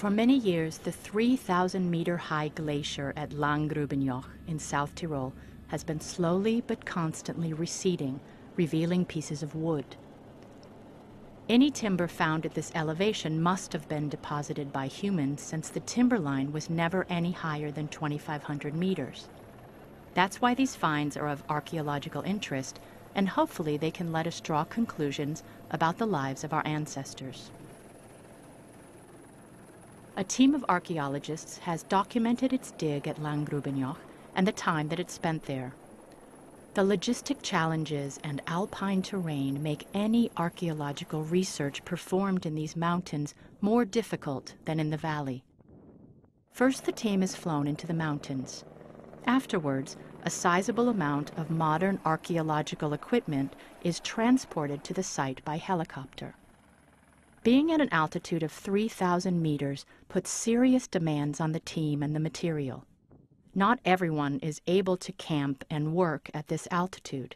For many years, the 3,000-meter-high glacier at Langgrubenjoch in South Tyrol has been slowly but constantly receding, revealing pieces of wood. Any timber found at this elevation must have been deposited by humans, since the timberline was never any higher than 2,500 meters. That's why these finds are of archaeological interest, and hopefully they can let us draw conclusions about the lives of our ancestors. A team of archaeologists has documented its dig at Langgrubenjoch and the time that it spent there. The logistic challenges and alpine terrain make any archaeological research performed in these mountains more difficult than in the valley. First, the team is flown into the mountains. Afterwards, a sizable amount of modern archaeological equipment is transported to the site by helicopter. Being at an altitude of 3,000 meters puts serious demands on the team and the material. Not everyone is able to camp and work at this altitude.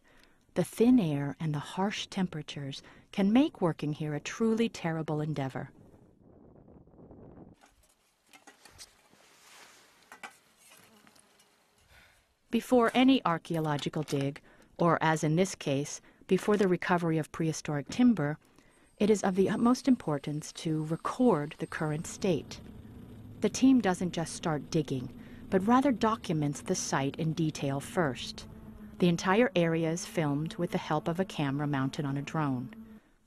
The thin air and the harsh temperatures can make working here a truly terrible endeavor. Before any archaeological dig, or as in this case, before the recovery of prehistoric timber, it is of the utmost importance to record the current state. The team doesn't just start digging, but rather documents the site in detail first. The entire area is filmed with the help of a camera mounted on a drone.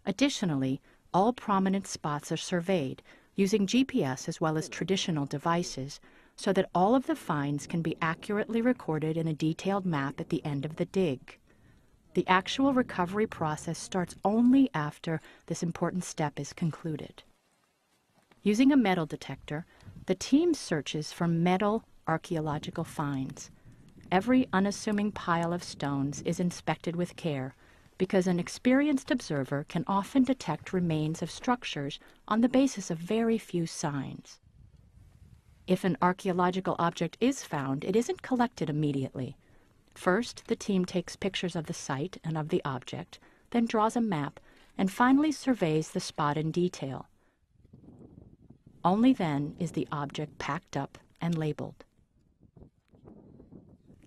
Additionally, all prominent spots are surveyed using GPS as well as traditional devices, so that all of the finds can be accurately recorded in a detailed map at the end of the dig. The actual recovery process starts only after this important step is concluded. Using a metal detector, the team searches for metal archaeological finds. Every unassuming pile of stones is inspected with care, because an experienced observer can often detect remains of structures on the basis of very few signs. If an archaeological object is found, it isn't collected immediately. First, the team takes pictures of the site and of the object, then draws a map, and finally surveys the spot in detail. Only then is the object packed up and labeled.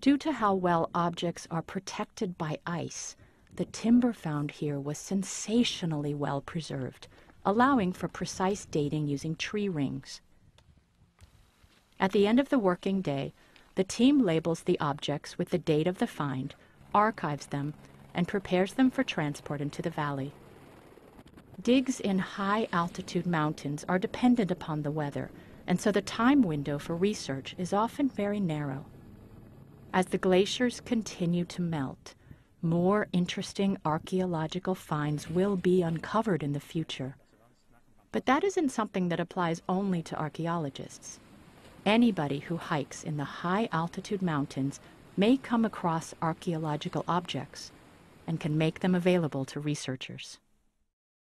Due to how well objects are protected by ice, the timber found here was sensationally well preserved, allowing for precise dating using tree rings. At the end of the working day, the team labels the objects with the date of the find, archives them, and prepares them for transport into the valley. Digs in high-altitude mountains are dependent upon the weather, and so the time window for research is often very narrow. As the glaciers continue to melt, more interesting archaeological finds will be uncovered in the future. But that isn't something that applies only to archaeologists. Anybody who hikes in the high-altitude mountains may come across archaeological objects and can make them available to researchers.